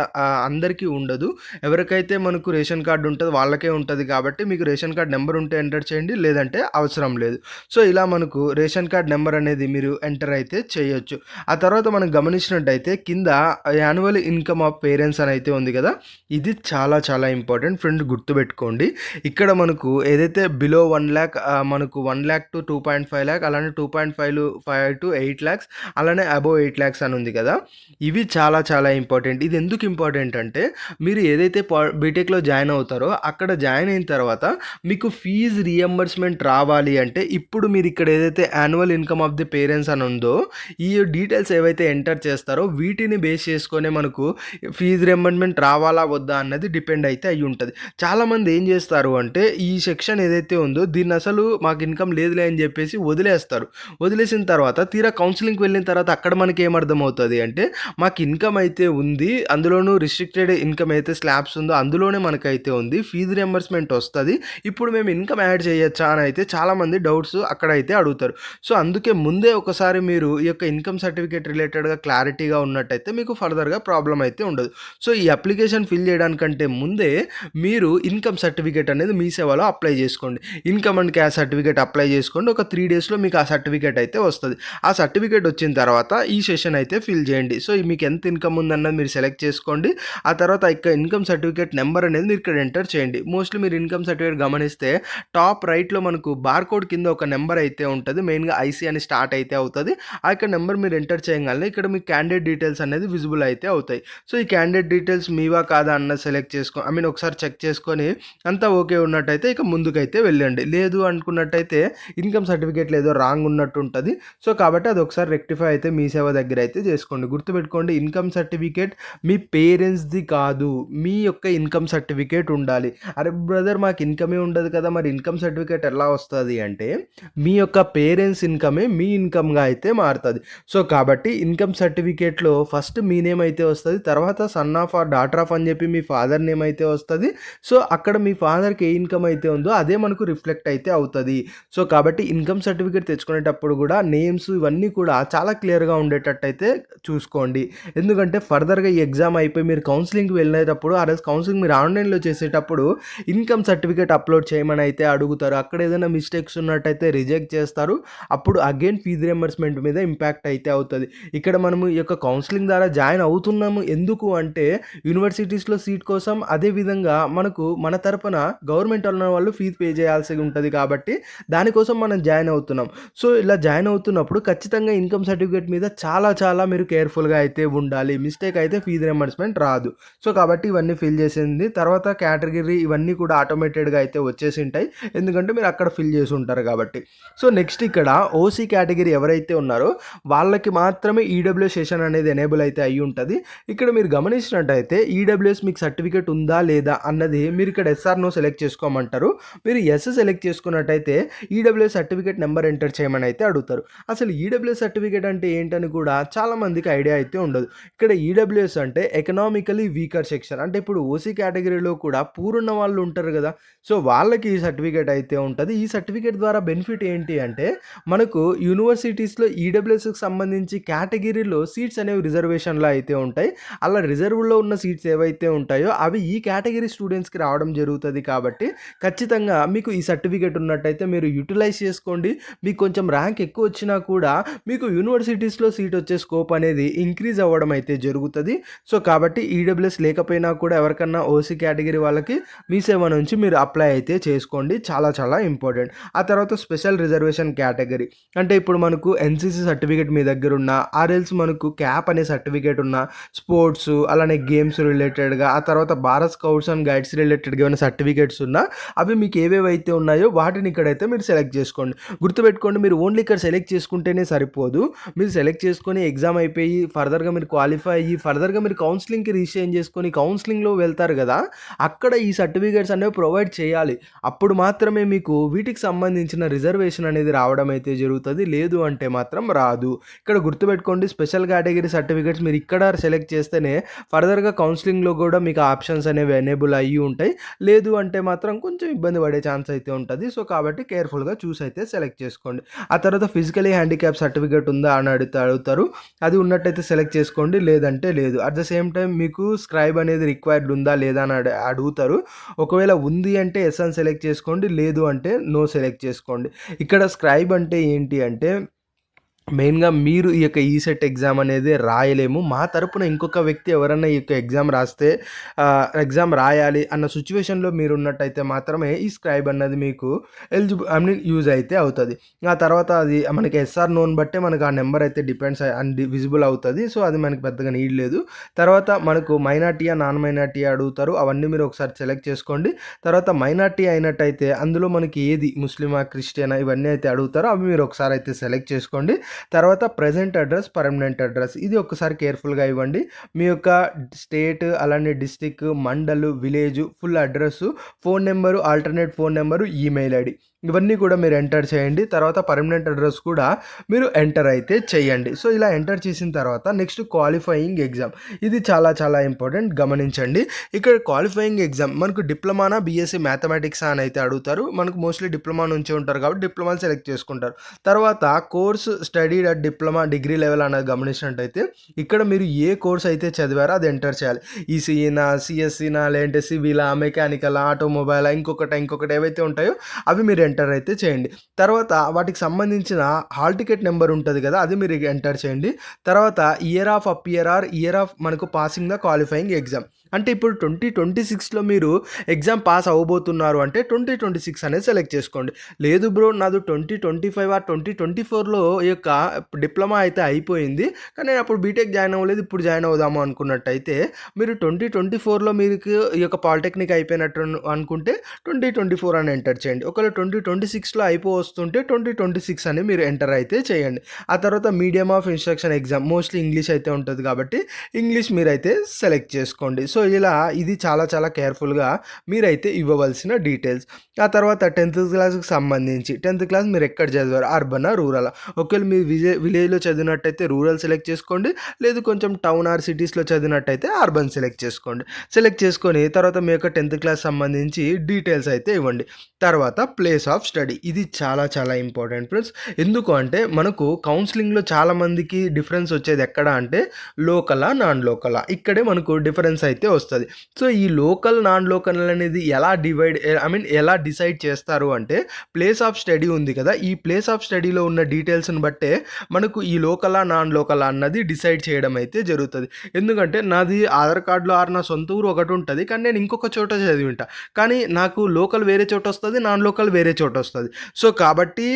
అందరికీ ఉండదు. ఎవరికైతే మనకు రేషన్ కార్డ్ ఉంటదో వాళ్ళకే ఉంటది కాబట్టి మీకు రేషన్ కార్డ్ నెంబర్ ఉంటే ఎంటర్ చేయండి. లేదంటే అవసరం లేదు. సో, ఇలా మనకు రేషన్ కార్డ్ నెంబర్ అనేది మీరు ఎంటర్ అయితే చేయొచ్చు. చూడొచ్చు. ఆ తర్వాత మనం గమనించినట్టయితే కింద యాన్యువల్ ఇన్‌కమ్ ఆఫ్ పేరెంట్స్ అనైతే ఉంది కదా! ఇది చాలా చాలా ఇంపార్టెంట్ ఫ్రెండ్ గుర్తుపెట్టుకోండి. ఇక్కడ మనకు ఏదైతే బిలో 1,00,000 మనకు 1,00,000 టు 2,50,000 అలానే 2.5-8 లాక్స్ అలానే అబోవ్ 8 లాక్స్ అని ఉంది కదా! ఇవి చాలా చాలా ఇంపార్టెంట్. ఇది ఎందుకు ఇంపార్టెంట్ అంటే మీరు ఏదైతే బీటెక్‌లో జాయిన్ అవుతారో అక్కడ జాయిన్ అయిన తర్వాత మీకు ఫీజ్ రీయింబర్స్‌మెంట్ రావాలి అంటే ఇప్పుడు మీరు ఇక్కడ ఏదైతే annual income of the parents అని ఉందో ఈ డీటెయిల్స్ ఏవైతే ఎంటర్ చేస్తారో వీటిని బేస్ చేసుకొనే మనకు ఫీజ్ రీయింబర్స్‌మెంట్ రావాలా వద్దా అన్నది డిపెండ్ అయితే అయ్యి ఉంటది. చాలామంది ఏం చేస్తారు అంటే ఈ సెక్షన్ ఏదైతే ఉందో దీన్ని అసలు మాకు ఇన్‌కమ్ లేదులే అని చెప్పేసి వదిలేస్తారు. వదిలేసిన తర్వాత తీరా కౌన్సెలింగ్‌కి వెళ్ళిన తర్వాత అక్కడ మనకి ఏమర్థమవుతది అంటే మాకు ఇన్‌కమ్ అయితే ఉంది. అందులోనూ రిస్ట్రిక్టెడ్ ఇన్‌కమ్ అయితే స్లాబ్స్ ఉందో అందులోనే మనకైతే ఉంది. ఫీజ్ రీయింబర్స్‌మెంట్ వస్తది. ఇప్పుడు మేము ఇన్‌కమ్ యాడ్ చేయొచ్చా అని అయితే చాలామంది డౌట్స్ అక్కడైతే అడుగుతారు. సో, అందుకే ముందే ఒకసారి మీరు ఈ యొక్క ఇన్‌కమ్ సర్టిఫికేట్ రిలేటెడ్‌గా క్లారిటీగా ఉన్నట్టయితే మీకు ఫర్దర్‌గా ప్రాబ్లమ్ అయితే ఉండదు. సో, ఈ అప్లికేషన్ ఫిల్ చేయడానికంటే ముందే మీరు ఇన్‌కమ్ సర్టిఫికేట్ అనేది మీ సేవలో అప్లై చేసుకోండి. Income and caste certificate apply చేసుకోండి. ఒక 3 డేస్‌లో మీకు ఆ సర్టిఫికేట్ అయితే వస్తది. ఆ సర్టిఫికేట్ వచ్చిన తర్వాత ఈ సెషన్ అయితే ఫిల్ చేయండి. సో, మీకు ఎంత ఇన్‌కమ్ ఉందన్నది మీరు సెలెక్ట్ చేసుకోండి. ఆ తర్వాత ఇక ఇన్‌కమ్ సర్టిఫికేట్ నెంబర్ అనేది మీరు ఇక్కడ ఎంటర్ చేయండి. మోస్ట్‌లీ మీరు ఇన్‌కమ్ సర్టిఫికేట్ గమనిస్తే టాప్ రైట్‌లో మనకు బార్‌కోడ్ కింద ఒక నెంబర్ అయితే ఉంటది. మెయిన్‌గా ఐసీ అని స్టార్ట్ అయితే అవుతది. ఆ యొక్క నెంబర్ మీరు ఎంటర్ చేయంగానే ఇక్కడ మీ క్యాండిడేట్ డీటెయిల్స్ అనేది విజిబుల్ అయితే అవుతాయి. సో, ఈ క్యాండిడేట్ డీటెయిల్స్ మీవా కాదా అన్నది సెలెక్ట్ ఒకసారి చెక్ చేసుకొని అంతా ఓకే ఉన్నట్టయితే ఇక ముందుకైతే వెళ్ళండి. లేదు అనుకున్నట్టయితే ఇన్‌కమ్ సర్టిఫికేట్‌లో ఏదో రాంగ్ ఉన్నట్టు ఉంటది. సో, కాబట్టి అది ఒకసారి రెక్టిఫై అయితే మీ సేవ దగ్గర అయితే చేసుకోండి. గుర్తుపెట్టుకోండి ఇన్‌కమ్ సర్టిఫికేట్ మీ పేరెంట్స్‌ది కాదు. మీ యొక్క ఇన్‌కమ్ సర్టిఫికేట్ ఉండాలి. అరే బ్రదర్ మాకు ఇన్‌కమే ఉండదు కదా! మరి ఇన్‌కమ్ సర్టిఫికేట్ ఎలా వస్తది అంటే మీ యొక్క పేరెంట్స్ ఇన్‌కమే మీ ఇన్‌కమ్‌గా అయితే మారుతది. సో, కాబట్టి ఇన్‌కమ్ సర్టిఫికేట్‌లో ఫస్ట్ మీ నేమ్ అయితే వస్తది. తర్వాత son of or daughter of అని చెప్పి మీ ఫాదర్ నేమ్ అయితే వస్తది. సో, అక్కడ మీ ఫాదర్‌కి ఏ ఇన్‌కమ్ అయితే ఉందో అదే మనకు రిఫ్లెక్ట్ అయితే అవుతది. సో, కాబట్టి ఇన్‌కమ్ సర్టిఫికేట్ తెచ్చుకునేటప్పుడు కూడా నేమ్స్ ఇవన్నీ కూడా చాలా క్లియర్‌గా ఉండేటట్టయితే చూసుకోండి. ఎందుకంటే ఫర్దర్‌గా ఈ ఎగ్జామ్ అయిపోయి మీరు కౌన్సెలింగ్‌కి వెళ్ళేటప్పుడు ఆ రోజు కౌన్సెలింగ్ మీరు ఆన్‌లైన్‌లో చేసేటప్పుడు ఇన్‌కమ్ సర్టిఫికేట్ అప్లోడ్ చేయమని అయితే అడుగుతారు. అక్కడ ఏదైనా మిస్టేక్స్ ఉన్నట్టయితే రిజెక్ట్ చేస్తారు. అప్పుడు అగైన్ ఫీజ్ రీయింబర్స్‌మెంట్ మీద ఇంపాక్ట్ అయితే అవుతది. ఇక్కడ మనము ఈ యొక్క కౌన్సెలింగ్ ద్వారా జాయిన్ అవుతున్నాము ఎందుకు అంటే యూనివర్సిటీస్‌లో సీట్ కోసం అదే విధంగా మనకు మన తరపున గవర్నమెంట్ ఉన్న వాళ్ళు ఫీజ్ పే చేయాల్సి ఉంటది కాబట్టి దానికోసం మనం జాయిన్ అవుతున్నాం. సో, ఇలా జాయిన్ అవుతున్నప్పుడు ఖచ్చితంగా ఇన్‌కమ్ సర్టిఫికేట్ మీద చాలా చాలా మీరు కేర్‌ఫుల్‌గా అయితే ఉండాలి. మిస్టేక్ అయితే ఫీజ్ రీయింబర్స్‌మెంట్ రాదు. సో, కాబట్టి ఇవన్నీ ఫిల్ చేసింది. తర్వాత కేటగిరీ ఇవన్నీ కూడా ఆటోమేటెడ్‌గా అయితే వచ్చేసింటాయి. ఎందుకంటే మీరు అక్కడ ఫిల్ చేసి ఉంటారు కాబట్టి. సో, నెక్స్ట్ ఇక్కడ ఓసీ కేటగిరీ ఎవరైతే ఉన్నారో వాళ్ళకి మాత్రమే ఈడబ్ల్యూఎస్ సెషన్ అనేది ఎనేబుల్ అయితే అయ్యి ఉంటది. ఇక్కడ మీరు గమనించినట్టయితే ఈడబ్ల్యూఎస్ మీకు సర్టిఫికేట్ ఉందా లేదా అన్నది మీరు ఇక్కడ యెస్ ఆర్ నో సెలెక్ట్ చేసుకోమంటారు. మీరు యెస్ సెలెక్ట్ చేసుకున్నట్టయితే ఈడబ్ల్యూఎస్ సర్టిఫికేట్ నెంబర్ ఎంటర్ చేయమని అయితే అడుగుతారు. అసలు ఈడబ్ల్యూఎస్ సర్టిఫికేట్ అంటే ఏంటని కూడా చాలా మందికి ఐడియా అయితే ఉండదు. ఇక్కడ ఈడబ్ల్యూఎస్ అంటే ఎకనామికల్లీ వీకర్ సెక్షన్. అంటే ఇప్పుడు ఓసీ కేటగిరీలో కూడా పూర్ ఉన్న వాళ్ళు ఉంటారు కదా! సో, వాళ్ళకి ఈ సర్టిఫికేట్ అయితే ఉంటది. ఈ సర్టిఫికేట్ ద్వారా బెనిఫిట్ ఏంటి అంటే మనకు యూనివర్సిటీస్‌లో ఈడబ్ల్యూఎస్‌కి సంబంధించి కేటగిరీలో సీట్స్ అనేవి రిజర్వేషన్‌లో అయితే ఉంటాయి. అలా రిజర్వ్‌లో ఉన్న సీట్స్ ఏవైతే ఉంటాయో అవి ఈ కేటగిరీ స్టూడెంట్స్‌కి రావడం జరుగుతది కాబట్టి ఖచ్చితంగా మీకు ఈ సర్టిఫికేట్ ఉన్నట్టయితే మీరు యుటిలైజ్ చేసుకోండి. మీకు కొంచెం ర్యాంక్ ఎక్కువ వచ్చినా కూడా మీకు యూనివర్సిటీస్‌లో సీట్ వచ్చే స్కోప్ అనేది ఇంక్రీజ్ అవ్వడం అయితే జరుగుతది. సో, కాబట్టి ఈడబ్ల్యూఎస్ లేకపోయినా కూడా ఎవరికన్నా ఓసీ కేటగిరీ వాళ్ళకి మీ సేవ నుంచి మీరు అప్లై అయితే చేసుకోండి. చాలా చాలా ఇంపార్టెంట్. ఆ తర్వాత స్పెషల్ రిజర్వేషన్ కేటగిరీ అంటే ఇప్పుడు మనకు ఎన్‌సీసీ సర్టిఫికేట్ మీ దగ్గర ఉన్నా ఆర్ఎల్స్ మనకు క్యాప్ అనే సర్టిఫికేట్ ఉన్నా స్పోర్ట్స్ అలానే గేమ్స్ రిలేటెడ్‌గా ఆ తర్వాత భారత్ స్కౌట్స్ అండ్ గైడ్స్ రిలేటెడ్‌గా ఏమైనా సర్టిఫికేట్స్ ఉన్నా అవి మీకు ఏవేవైతే ఉన్నాయో వాటిని ఇక్కడైతే మీరు సెలెక్ట్ చేసుకోండి. గుర్తుపెట్టుకోండి మీరు ఓన్లీ ఇక్కడ సెలెక్ట్ చేసుకుంటేనే సరిపోదు. మీరు సెలెక్ట్ చేసుకొని ఎగ్జామ్ అయిపోయి ఫర్దర్‌గా మీరు క్వాలిఫై అయ్యి ఫర్దర్‌గా మీరు కౌన్సెలింగ్‌కి రిజిస్ట్రేషన్ చేసుకొని కౌన్సెలింగ్‌లో వెళ్తారు కదా! అక్కడ ఈ సర్టిఫికేట్స్ అనేవి ప్రొవైడ్ చేయాలి. అప్పుడు మాత్రమే మీకు వీటికి సంబంధించిన రిజర్వేషన్ అనేది రావడం అయితే జరుగుతది. లేదు అంటే మాత్రం రాదు. ఇక్కడ గుర్తుపెట్టుకోండి స్పెషల్ కేటగిరీ సర్టిఫికేట్స్ మీరు ఇక్కడ సెలెక్ట్ చేస్తేనే ఫర్దర్‌గా కౌన్సెలింగ్‌లో కూడా మీకు ఆప్షన్స్ అనేవి ఎనేబుల్ అయ్యి ఉంటాయి. లేదు అంటే మాత్రం కొంచెం ఇబ్బంది పడే ఛాన్స్ అయితే ఉంటది. సో, కాబట్టి కేర్‌ఫుల్‌గా చూసి అయితే సెలెక్ట్ చేసుకోండి. ఆ తర్వాత ఫిజికల్లీ హ్యాండిక్యాప్ సర్టిఫికేట్ ఉందా అని అడుగుతారు. అది ఉన్నట్టయితే సెలెక్ట్ చేసుకోండి. లేదంటే లేదు. అట్ ద సేమ్ టైమ్ మీకు స్క్రైబ్ అనేది రిక్వైర్డ్ ఉందా లేదా అని అడుగుతారు. ఒకవేళ ఉంది అంటే యెస్ అని సెలెక్ట్ చేసుకోండి. లేదు అంటే నో సెలెక్ట్ చేసుకోండి. ఇక్కడ స్క్రైబ్ అంటే ఏంటి అంటే మెయిన్‌గా మీరు ఈ యొక్క ఈసెట్ ఎగ్జామ్ అనేది రాయలేము. మా తరపున ఇంకొక వ్యక్తి ఎవరన్నా ఈ యొక్క ఎగ్జామ్ రాస్తే ఎగ్జామ్ రాయాలి అన్న సిట్యుయేషన్‌లో మీరున్నట్టయితే మాత్రమే ఈ స్క్రైబ్ అన్నది మీకు ఐ మీన్ యూజ్ అయితే అవుతది. ఆ తర్వాత అది మనకి ఎస్ఆర్, నోని బట్టే మనకు ఆ నంబర్ అయితే డిపెండ్స్ విజిబుల్ అవుతది. సో, అది మనకి పెద్దగా నీడ్ లేదు. తర్వాత మనకు మైనారిటీయా, నాన్ మైనారిటీయా అడుగుతారు. అవన్నీ మీరు ఒకసారి సెలెక్ట్ చేసుకోండి. తర్వాత మైనారిటీ అయినట్టయితే అందులో మనకి ఏది ముస్లిమా, క్రిస్టియనా ఇవన్నీ అయితే అడుగుతారో అవి మీరు ఒకసారి అయితే సెలెక్ట్ చేసుకోండి. తర్వాత ప్రెజెంట్ అడ్రస్, పర్మనెంట్ అడ్రస్ ఇది ఒక్కసారి కేర్‌ఫుల్‌గా ఇవ్వండి. మీ యొక్క స్టేట్, అలానే district, mandal, village, full address, phone number, alternate phone number, email ID ఇవన్నీ కూడా మీరు ఎంటర్ చేయండి. తర్వాత పర్మనెంట్ అడ్రస్ కూడా మీరు ఎంటర్ అయితే చేయండి. సో, ఇలా ఎంటర్ చేసిన తర్వాత నెక్స్ట్ క్వాలిఫైయింగ్ ఎగ్జామ్. ఇది చాలా చాలా ఇంపార్టెంట్ గమనించండి. ఇక్కడ క్వాలిఫైయింగ్ ఎగ్జామ్ మనకు డిప్లొమానా, బీఎస్సీ మ్యాథమెటిక్సా అని అయితే అడుగుతారు. మనకు మోస్ట్‌లీ డిప్లొమా నుంచే ఉంటారు కాబట్టి డిప్లొమాని సెలెక్ట్ చేసుకుంటారు. తర్వాత course studied at diploma degree level అనేది గమనించినట్టయితే ఇక్కడ మీరు ఏ కోర్స్ అయితే చదివారో అది ఎంటర్ చేయాలి. ఈసీఈనా, సీఎస్ఈనా, లేదంటే సివిలా, మెకానికలా, ఆటోమొబైలా ఇంకొకటి ఏవైతే ఉంటాయో అవి మీరు ఎంటర్ అయితే చేయండి. తర్వాత వాటికి సంబంధించిన హాల్ టికెట్ నెంబర్ ఉంటది కదా! అది మీరు ఎంటర్ చేయండి. తర్వాత year of appear or year of మనకు పాసింగ్ ద క్వాలిఫైయింగ్ ఎగ్జామ్. అంటే ఇప్పుడు 2026లో మీరు ఎగ్జామ్ పాస్ అవ్వబోతున్నారు అంటే 2026 అనేది సెలెక్ట్ చేసుకోండి. లేదు బ్రో నాది 2025 ఆర్ 2024లో ఈ యొక్క డిప్లొమా అయితే అయిపోయింది. కానీ నేను అప్పుడు బీటెక్ జాయిన్ అవ్వలేదు. ఇప్పుడు జాయిన్ అవుదాము అనుకున్నట్టయితే మీరు 2024లో మీకు ఈ యొక్క పాలిటెక్నిక్ అయిపోయినట్టు అనుకుంటే 2024 అని ఎంటర్ చేయండి. ఒకవేళ 2026లో అయిపోవస్తుంటే 2026 అని మీరు ఎంటర్ అయితే చేయండి. ఆ తర్వాత medium of instruction exam mostly English అయితే ఉంటది కాబట్టి ఇంగ్లీష్ మీరైతే సెలెక్ట్ చేసుకోండి. సో, ఇలా ఇది చాలా చాలా కేర్‌ఫుల్‌గా మీరైతే ఇవ్వవలసిన డీటెయిల్స్. ఆ తర్వాత 10థ్ క్లాస్‌కి సంబంధించి 10థ్ క్లాస్ మీరు ఎక్కడ చదివారు? అర్బనా? రూరలా? ఒకవేళ మీరు విలేజ్‌లో చదివినట్టయితే రూరల్ సెలెక్ట్ చేసుకోండి. లేదు కొంచెం టౌన్ ఆర్ సిటీస్‌లో చదివినట్టయితే అర్బన్ సెలెక్ట్ చేసుకోండి. సెలెక్ట్ చేసుకొని తర్వాత మీ యొక్క 10థ్ క్లాస్ సంబంధించి డీటెయిల్స్ అయితే ఇవ్వండి. తర్వాత ప్లేస్ ఆఫ్ స్టడీ ఇది చాలా చాలా ఇంపార్టెంట్ ఫ్రెండ్స్. ఎందుకు అంటే మనకు కౌన్సెలింగ్‌లో చాలామందికి డిఫరెన్స్ వచ్చేది ఎక్కడ అంటే లోకలా, నాన్ లోకలా ఇక్కడే మనకు డిఫరెన్స్ అయితే వస్తది. సో, ఈ లోకల్, నాన్ లోకల్ అనేది ఎలా డిసైడ్ చేస్తారు అంటే ప్లేస్ ఆఫ్ స్టడీ ఉంది కదా! ఈ ప్లేస్ ఆఫ్ స్టడీలో ఉన్న డీటెయిల్స్‌ని బట్టే మనకు ఈ లోకలా, నాన్ లోకలా అన్నది డిసైడ్ చేయడం అయితే జరుగుతది. ఎందుకంటే నాది ఆధార్ కార్డ్‌లో నా సొంత ఊరు ఒకటుంటది. కానీ నేను ఇంకొక చోట చదివింటా. కానీ నాకు లోకల్ వేరే చోటొస్తది. నాన్ లోకల్ వేరే చోటొస్తది. సో, కాబట్టి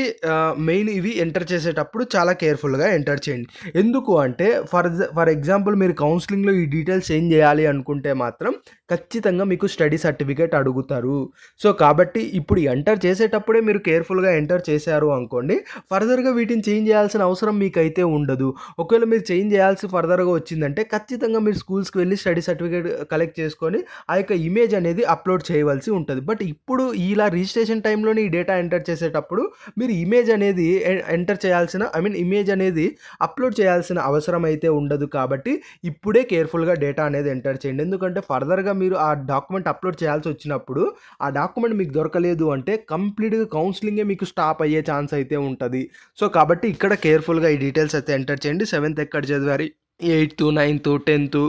మెయిన్ ఇవి ఎంటర్ చేసేటప్పుడు చాలా కేర్‌ఫుల్‌గా ఎంటర్ చేయండి. ఎందుకు అంటే ఫర్ ఎగ్జాంపుల్ మీరు కౌన్సెలింగ్‌లో ఈ డీటెయిల్స్ చేంజ్ చేయాలి అనుకుంటే మాత్రం ఖచ్చితంగా మీకు స్టడీ సర్టిఫికేట్ అడుగుతారు. సో, కాబట్టి ఇప్పుడు ఎంటర్ చేసేటప్పుడే మీరు కేర్‌ఫుల్‌గా ఎంటర్ చేశారు అనుకోండి, ఫర్దర్‌గా వీటిని చేంజ్ చేయాల్సిన అవసరం మీకైతే ఉండదు. ఒకవేళ మీరు చేంజ్ చేయాల్సి ఫర్దర్‌గా వచ్చిందంటే ఖచ్చితంగా మీరు స్కూల్స్‌కి వెళ్లి స్టడీ సర్టిఫికేట్ కలెక్ట్ చేసుకొని ఆ యొక్క ఇమేజ్ అనేది అప్‌లోడ్ చేయవలసి ఉంటది. బట్ ఇప్పుడు ఇలా రిజిస్ట్రేషన్ టైమ్‌లోనే ఈ డేటా ఎంటర్ చేసేటప్పుడు మీరు ఇమేజ్ అనేది ఎంటర్ చేయాల్సిన ఇమేజ్ అనేది అప్‌లోడ్ చేయాల్సిన అవసరం అయితే ఉండదు కాబట్టి ఇప్పుడే కేర్‌ఫుల్‌గా డేటా అనేది ఎంటర్ చేయండి. ఎందుకంటే ఫర్దర్‌గా మీరు ఆ డాక్యుమెంట్ అప్‌లోడ్ చేయాల్సొచ్చినప్పుడు ఆ డాక్యుమెంట్ మీకు దొరకలేదు అంటే కంప్లీట్‌గా కౌన్సెలింగే మీకు స్టాప్ అయ్యే ఛాన్స్ అయితే ఉంటది. సో, కాబట్టి ఇక్కడ కేర్‌ఫుల్‌గా ఈ డీటెయిల్స్ అయితే ఎంటర్ చేయండి. 7థ్ ఎక్కడ చదివారు? 8, 9, 10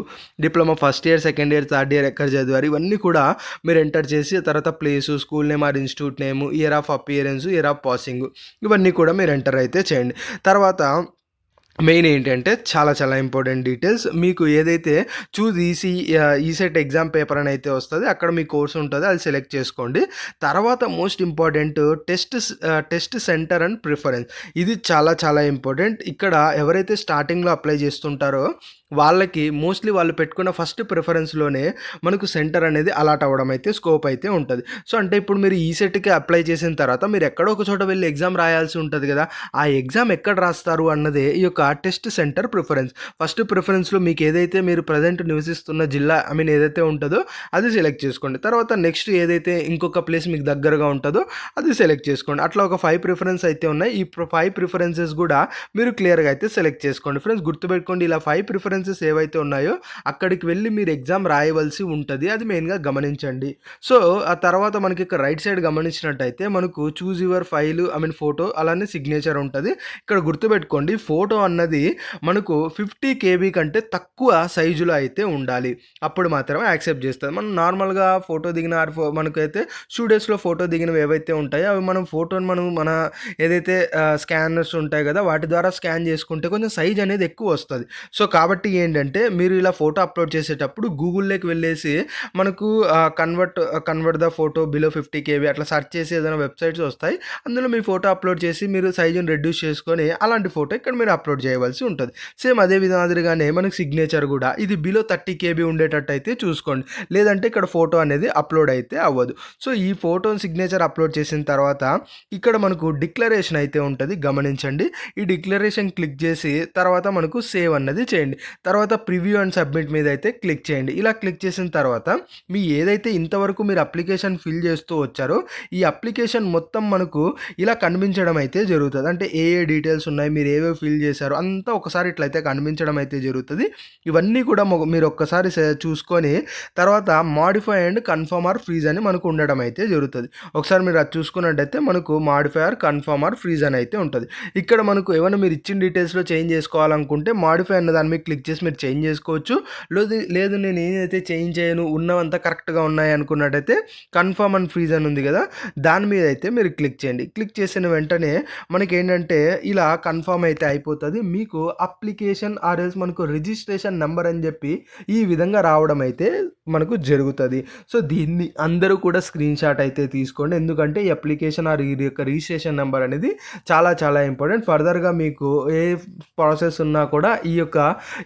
diploma first year, second year, third year ఎక్కడ చదివారు? ఇవన్నీ కూడా మీరు ఎంటర్ చేసి తర్వాత place, school name or institute name, year of appearance, year of passing ఇవన్నీ కూడా మీరు ఎంటర్ అయితే చేయండి. తర్వాత మెయిన్ ఏంటంటే చాలా చాలా ఇంపార్టెంట్ డీటెయిల్స్ మీకు ఏదైతే ఈసెట్ ఎగ్జామ్ పేపర్ అని అయితే వస్తది. అక్కడ మీ కోర్స్ ఉంటది. అది సెలెక్ట్ చేసుకోండి. తర్వాత most important test centre and preference ఇది చాలా చాలా ఇంపార్టెంట్. ఇక్కడ ఎవరైతే స్టార్టింగ్‌లో అప్లై చేస్తుంటారో వాళ్ళకి మోస్ట్‌లీ వాళ్ళు పెట్టుకున్న ఫస్ట్ ప్రిఫరెన్స్‌లోనే మనకు సెంటర్ అనేది అలాట్ అవ్వడం అయితే స్కోప్ అయితే ఉంటది. సో, అంటే ఇప్పుడు మీరు ఈసెట్‌కి అప్లై చేసిన తర్వాత మీరు ఎక్కడో ఒక చోట వెళ్లి ఎగ్జామ్ రాయాల్సి ఉంటది కదా! ఆ ఎగ్జామ్ ఎక్కడ రాస్తారు అన్నదే ఈ యొక్క టెస్ట్ సెంటర్ ప్రిఫరెన్స్. ఫస్ట్ ప్రిఫరెన్స్‌లో మీకు ఏదైతే మీరు ప్రెజెంట్ నివసిస్తున్న జిల్లా ఏదైతే ఉంటదో అది సెలెక్ట్ చేసుకోండి. తర్వాత నెక్స్ట్ ఏదైతే ఇంకొక ప్లేస్ మీకు దగ్గరగా ఉంటదో అది సెలెక్ట్ చేసుకోండి. అట్లా ఒక 5 ప్రిఫరెన్స్ అయితే ఉన్నాయి. ఈ 5 ప్రిఫరెన్సెస్ కూడా మీరు క్లియర్‌గా అయితే సెలెక్ట్ చేసుకోండి. ఫ్రెండ్స్ గుర్తుపెట్టుకోండి ఇలా 5 ప్రిఫరెన్స్ రెఫరెన్సెస్ ఏవైతే ఉన్నాయో అక్కడికి వెళ్ళి మీరు ఎగ్జామ్ రాయవలసి ఉంటది. అది మెయిన్‌గా గమనించండి. సో, ఆ తర్వాత మనకి ఇక్కడ రైట్ సైడ్ గమనించినట్టయితే మనకు చూజ్ యువర్ ఫైల్ ఫోటో అలానే సిగ్నేచర్ ఉంటది. ఇక్కడ గుర్తుపెట్టుకోండి ఫోటో అన్నది మనకు 50 కేబీ కంటే తక్కువ సైజులో అయితే ఉండాలి. అప్పుడు మాత్రమే యాక్సెప్ట్ చేస్తది. మనం నార్మల్‌గా ఫోటో దిగిన మనకైతే స్టూడియోస్‌లో ఫోటో దిగినవి ఏవైతే ఉంటాయో అవి మనం ఫోటోని మన ఏదైతే స్కానర్స్ ఉంటాయి కదా! వాటి ద్వారా స్కాన్ చేసుకుంటే కొంచెం సైజ్ అనేది ఎక్కువొస్తది. సో, కాబట్టి ఏంటంటే మీరు ఇలా ఫోటో అప్‌లోడ్ చేసేటప్పుడు గూగుల్‌లోకి వెళ్ళేసి మనకు convert the photo below 50 KB అట్లా సెర్చ్ చేసి ఏదైనా వెబ్‌సైట్స్ వస్తాయి. అందులో మీ ఫోటో అప్‌లోడ్ చేసి మీరు సైజుని రెడ్యూస్ చేసుకొని అలాంటి ఫోటో ఇక్కడ మీరు అప్‌లోడ్ చేయవలసి ఉంటది. సేమ్ అదే మాదిరిగానే మనకి సిగ్నేచర్ గూడా ఇది బిలో 30 కేబీ ఉండేటట్టయితే చూసుకోండి. లేదంటే ఇక్కడ ఫోటో అనేది అప్‌లోడ్ అయితే అవ్వదు. సో, ఈ ఫోటోని సిగ్నేచర్ అప్‌లోడ్ చేసిన తర్వాత ఇక్కడ మనకు డిక్లరేషన్ అయితే ఉంటది. గమనించండి. ఈ డిక్లరేషన్ క్లిక్ చేసి తర్వాత మనకు సేవ్ అన్నది చేయండి. తర్వాత ప్రివ్యూ అండ్ సబ్మిట్ మీద అయితే క్లిక్ చేయండి. ఇలా క్లిక్ చేసిన తర్వాత మీ ఏదైతే ఇంతవరకు మీరు అప్లికేషన్ ఫిల్ చేస్తూ వచ్చారో ఈ అప్లికేషన్ మొత్తం మనకు ఇలా కనిపించడం అయితే జరుగుతది. అంటే ఏ డీటెయిల్స్ ఉన్నాయి, మీరు ఏవేవి ఫిల్ చేశారో అంతా ఒకసారి ఇట్లయితే కనిపించడం అయితే జరుగుతది. ఇవన్నీ కూడా మీరు ఒక్కసారి చూసుకొని తర్వాత modify and confirm or freeze అని మనకు ఉండడం అయితే జరుగుతది. ఒకసారి మీరు అది చూసుకున్నట్టయితే మనకు modify or confirm or freeze అని అయితే ఉంటది. ఇక్కడ మనకు ఏమైనా మీరు ఇచ్చిన డీటెయిల్స్‌లో చేంజ్ చేసుకోవాలనుకుంటే మాడిఫై అన్న దాని మీద క్లిక్ చేసి మీరు చేంజ్ చేసుకోవచ్చు. లేదు నేను ఏదైతే చేంజ్ చేయను ఉన్నవంతా కరెక్ట్‌గా ఉన్నాయి అనుకున్నట్టయితే కన్ఫర్మ్ అండ్ ఫ్రీజ్ అని ఉంది కదా! దాని మీద అయితే మీరు క్లిక్ చేయండి. క్లిక్ చేసిన వెంటనే మనకేంటంటే ఇలా కన్ఫర్మ్ అయితే అయిపోతది. మీకు అప్లికేషన్ ఆర్ ఎల్స్ మనకు రిజిస్ట్రేషన్ నంబర్ అని చెప్పి ఈ విధంగా రావడం అయితే మనకు జరుగుతది. సో, దీన్ని అందరూ కూడా స్క్రీన్‌షాట్ అయితే తీసుకోండి. ఎందుకంటే ఈ అప్లికేషన్ ఆర్ ఈ యొక్క రిజిస్ట్రేషన్ నంబర్ అనేది చాలా ఇంపార్టెంట్. ఫర్దర్‌గా మీకు ఏ ప్రాసెస్ ఉన్నా కూడా ఈ యొక్క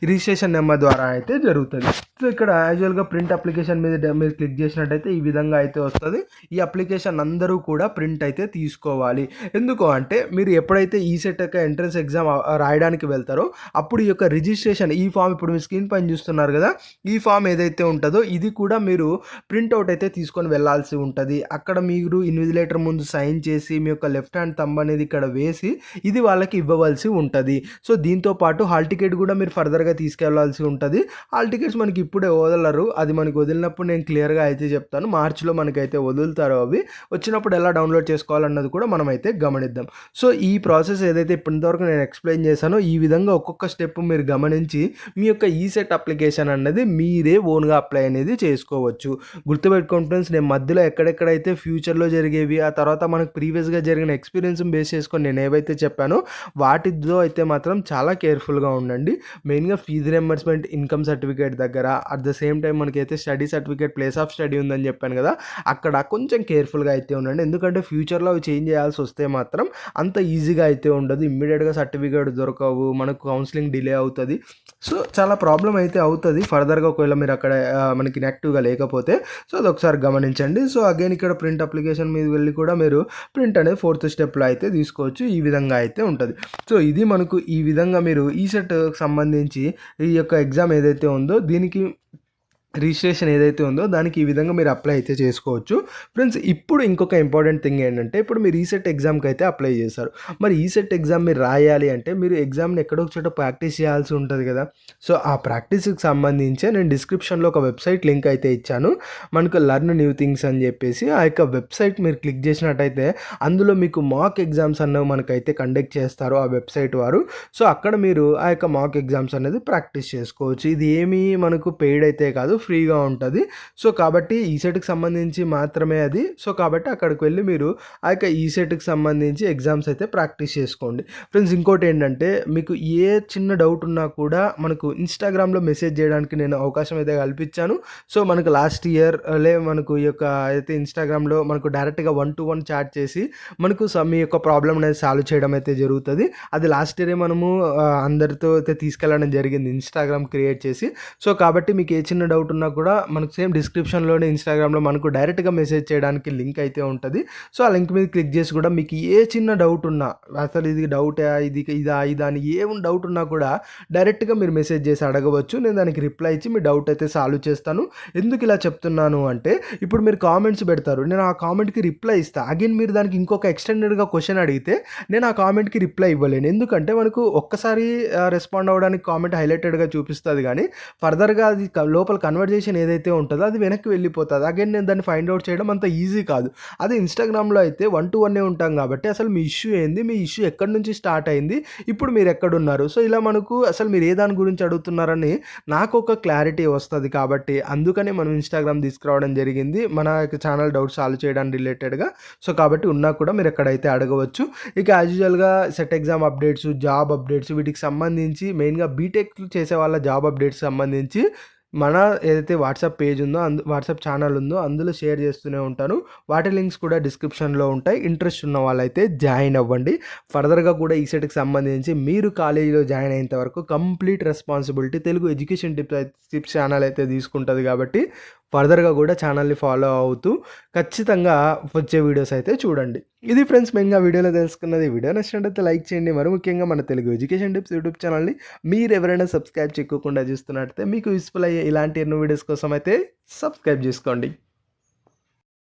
రిజిస్ట్రేషన్ నెంబర్ ద్వారా అయితే జరుగుతది. సో, ఇక్కడ యాజువల్‌గా ప్రింట్ అప్లికేషన్ మీద మీరు క్లిక్ చేసినట్టయితే ఈ విధంగా అయితే వస్తది. ఈ అప్లికేషన్ అందరూ కూడా ప్రింట్ అయితే తీసుకోవాలి. ఎందుకు అంటే మీరు ఎప్పుడైతే ఈసెట్ యొక్క ఎంట్రన్స్ ఎగ్జామ్ రాయడానికి వెళ్తారో అప్పుడు ఈ యొక్క రిజిస్ట్రేషన్ ఈ ఫామ్ ఇప్పుడు మీ స్క్రీన్ పైన చూస్తున్నారు కదా! ఈ ఫామ్ ఏదైతే ఉంటదో ఇది కూడా మీరు ప్రింట్‌ఔట్ అయితే తీసుకొని వెళ్ళాల్సి ఉంటది. అక్కడ మీరు ఇన్విజిలేటర్ ముందు సైన్ చేసి మీ యొక్క లెఫ్ట్ హ్యాండ్ థంబ్ అనేది ఇక్కడ వేసి ఇది వాళ్ళకి ఇవ్వవలసి ఉంటది. సో, దీంతో పాటు హాల్ టికెట్ కూడా మీరు ఫర్దర్‌గా తీసుకెళ్లాల్సి ఉంటది. హాల్ టికెట్స్ మనకి ఇప్పుడే వదలరు. అది మనకి వదిలినప్పుడు నేను క్లియర్‌గా అయితే చెప్తాను. మార్చ్‌లో మనకైతే వదులుతారో అవి. వచ్చినప్పుడు ఎలా డౌన్‌లోడ్ చేసుకోవాలన్నది కూడా మనమైతే గమనిద్దాం. సో, ఈ ప్రాసెస్ ఏదైతే ఇప్పటివరకు నేను ఎక్స్‌ప్లెయిన్ చేశానో ఈ విధంగా ఒక్కొక్క స్టెప్ మీరు గమనించి మీ యొక్క ఈసెట్ అప్లికేషన్ అన్నది మీరే ఓన్‌గా అప్లై అనేది చేసుకోవచ్చు. గుర్తుపెట్టుకోండి ఫ్రెండ్స్, నేను మధ్యలో ఎక్కడెక్కడైతే ఫ్యూచర్‌లో జరిగేవి ఆ తర్వాత మనకు ప్రీవియస్‌గా జరిగిన ఎక్స్‌పీరియన్స్‌ని బేస్ చేసుకొని నేను ఏవైతే చెప్పానో వాటితో అయితే మాత్రం చాలా కేర్‌ఫుల్‌గా ఉండండి. మెయిన్‌గా ఫీజ్ రియంబర్స్‌మెంట్, ఇన్‌కమ్ సర్టిఫికేట్ దగ్గర అట్ ద సేమ్ టైమ్ మనకైతే study certificate, place of study ఉందని చెప్పాను కదా! అక్కడ కొంచెం కేర్‌ఫుల్‌గా అయితే ఉండండి. ఎందుకంటే ఫ్యూచర్‌లో అవి చేంజ్ చేయాల్సి వస్తే మాత్రం అంత ఈజీగా అయితే ఉండదు. ఇమ్మీడియేట్‌గా సర్టిఫికేట్ దొరకవు. మనకు కౌన్సిలింగ్ డిలే అవుతది. సో, చాలా ప్రాబ్లమ్ అయితే అవుతది. ఫర్దర్‌గా ఒకవేళ మీరు అక్కడ మనకి ఇన్‌యాక్టివ్‌గా లేకపోతే. సో, అదొకసారి గమనించండి. సో, అగైన్ ఇక్కడ ప్రింట్ అప్లికేషన్ మీద వెళ్ళి కూడా మీరు ప్రింట్ అనేది ఫోర్త్ స్టెప్‌లో అయితే తీసుకోవచ్చు. ఈ విధంగా అయితే ఉంటది. సో, ఇది మనకు ఈ విధంగా మీరు ఈసెట్‌కి సంబంధించి ఈ యొక్క ఎగ్జామ్ ఏదైతే ఉందో దీనికి రిజిస్ట్రేషన్ ఏదైతే ఉందో దానికి ఈ విధంగా మీరు అప్లై అయితే చేసుకోవచ్చు. ఫ్రెండ్స్, ఇప్పుడు ఇంకొక ఇంపార్టెంట్ థింగ్ ఏంటంటే ఇప్పుడు మీరు ఈసెట్ ఎగ్జామ్‌కి అయితే అప్లై చేశారు. మరి ఈసెట్ ఎగ్జామ్ మీరు రాయాలి అంటే మీరు ఎగ్జామ్‌ని ఎక్కడో ఒక చోట ప్రాక్టీస్ చేయాల్సి ఉంటది కదా! సో, ఆ ప్రాక్టీస్‌కి సంబంధించే నేను డిస్క్రిప్షన్‌లో ఒక వెబ్‌సైట్ లింక్ అయితే ఇచ్చాను. మనకు లెర్న్ న్యూ థింగ్స్ అని చెప్పేసి ఆ యొక్క వెబ్‌సైట్ మీరు క్లిక్ చేసినట్టయితే అందులో మీకు మాక్ ఎగ్జామ్స్ అన్నవి మనకైతే కండక్ట్ చేస్తారు ఆ వెబ్‌సైట్ వారు. సో, అక్కడ మీరు ఆ యొక్క మాక్ ఎగ్జామ్స్ అనేది ప్రాక్టీస్ చేసుకోవచ్చు. ఇది ఏమీ మనకు పెయిడ్ అయితే కాదు, ఫ్రీగా ఉంటది. సో, కాబట్టి ఈసెట్‌కి సంబంధించి మాత్రమే అది. సో, కాబట్టి అక్కడికి వెళ్ళి మీరు ఆ యొక్క ఈసెట్‌కి సంబంధించి ఎగ్జామ్స్ అయితే ప్రాక్టీస్ చేసుకోండి. ఫ్రెండ్స్, ఇంకోటేంటంటే మీకు ఏ చిన్న డౌట్ ఉన్నా కూడా మనకు ఇన్‌స్టాగ్రామ్‌లో మెసేజ్ చేయడానికి నేను అవకాశం అయితే కల్పించాను. సో, మనకు లాస్ట్ ఇయర్ మనకు ఈ యొక్క అయితే ఇన్‌స్టాగ్రామ్‌లో మనకు డైరెక్ట్‌గా 1-to-1 చాట్ చేసి మనకు మీ యొక్క ప్రాబ్లమ్ అనేది సాల్వ్ చేయడం అయితే జరుగుతది. అది లాస్ట్ ఇయరే మనము అందరితో అయితే తీసుకెళ్ళడం జరిగింది ఇన్‌స్టాగ్రామ్ క్రియేట్ చేసి. సో, కాబట్టి మీకు ఏ చిన్న డౌట్ ఉన్నా కూడా మనకు సేమ్ డిస్క్రిప్షన్‌లోనే ఇన్‌స్టాగ్రామ్‌లో మనకు డైరెక్ట్‌గా మెసేజ్ చేయడానికి లింక్ అయితే ఉంటది. సో, ఆ లింక్ మీద క్లిక్ చేసి కూడా మీకు ఏ చిన్న డౌట్ ఉన్నా, అసలు ఇది డౌటా? ఇదా? అని ఏం డౌట్ ఉన్నా కూడా డైరెక్ట్‌గా మీరు మెసేజ్ చేసి అడగవచ్చు. నేను దానికి రిప్లై ఇచ్చి మీ డౌట్ అయితే సాల్వ్ చేస్తాను. ఎందుకు ఇలా చెప్తున్నాను అంటే, ఇప్పుడు మీరు కామెంట్స్ పెడతారు. నేను ఆ కామెంట్‌కి రిప్లై ఇస్తా. అగైన్ మీరు దానికి ఇంకొక ఎక్స్‌టెండెడ్‌గా క్వెషన్ అడిగితే నేను ఆ కామెంట్‌కి రిప్లై ఇవ్వలేను. ఎందుకంటే మనకు ఒక్కసారి రెస్పాండ్ అవ్వడానికి కామెంట్ హైలైటెడ్‌గా చూపిస్తది గానీ, ఫర్దర్‌గా అది లోపల కన్వర్జేషన్ ఏదైతే ఉంటదో అది వెనక్కి వెళ్ళిపోతది. అగైన్ నేను దాన్ని ఫైండ్ ఔట్ చేయడం అంత ఈజీ కాదు. అదే ఇన్‌స్టాగ్రామ్‌లో అయితే 1-1 ఉంటాం కాబట్టి అసలు మీ ఇష్యూ ఏంది? మీ ఇష్యూ ఎక్కడి నుంచి స్టార్ట్ అయింది? ఇప్పుడు మీరెక్కడున్నారు? సో, ఇలా మనకు అసలు మీరు ఏ దాని గురించి అడుగుతున్నారని నాకొక క్లారిటీ వస్తది కాబట్టి, అందుకనే మనం ఇన్‌స్టాగ్రామ్ తీసుకురావడం జరిగింది. మన ఛానల్ డౌట్స్ సాల్వ్ చేయడానికి రిలేటెడ్‌గా. సో, కాబట్టి ఉన్నా కూడా మీరెక్కడైతే అడగవచ్చు. ఇక యాజ్ యూజువల్‌గా set exam updates, job updates వీటికి సంబంధించి మెయిన్‌గా బీటెక్ చేసే వాళ్ళ జాబ్ అప్డేట్స్ సంబంధించి మన ఏదైతే వాట్సాప్ పేజ్ ఉందో వాట్సాప్ ఛానల్ ఉందో అందులో షేర్ చేస్తూనే ఉంటాను. వాటి లింక్స్ కూడా డిస్క్రిప్షన్‌లో ఉంటాయి. ఇంట్రెస్ట్ ఉన్న వాళ్ళైతే జాయిన్ అవ్వండి. ఫర్దర్‌గా కూడా ఈసెట్‌కి సంబంధించి మీరు కాలేజీలో జాయిన్ అయ్యేంత వరకు complete responsibility Telugu education tips channel అయితే తీసుకుంటది కాబట్టి ఫర్దర్‌గా కూడా ఛానల్‌ని ఫాలో అవుతూ ఖచ్చితంగా వచ్చే వీడియోస్ అయితే చూడండి. ఇది ఫ్రెండ్స్ మెయిన్‌గా వీడియోలో తెలుసుకున్నది. వీడియో నచ్చినట్లయితే లైక్ చేయండి. మరి ముఖ్యంగా మన తెలుగు ఎడ్యుకేషన్ టిప్స్ యూట్యూబ్ ఛానల్‌ని మీరెవరైనా సబ్స్క్రైబ్ చేయకోకుండా చూస్తున్నట్టయితే మీకు యూజ్‌ఫుల్ అయ్యే ఇలాంటి ఎన్నో వీడియోస్ కోసం అయితే సబ్స్క్రైబ్ చేసుకోండి.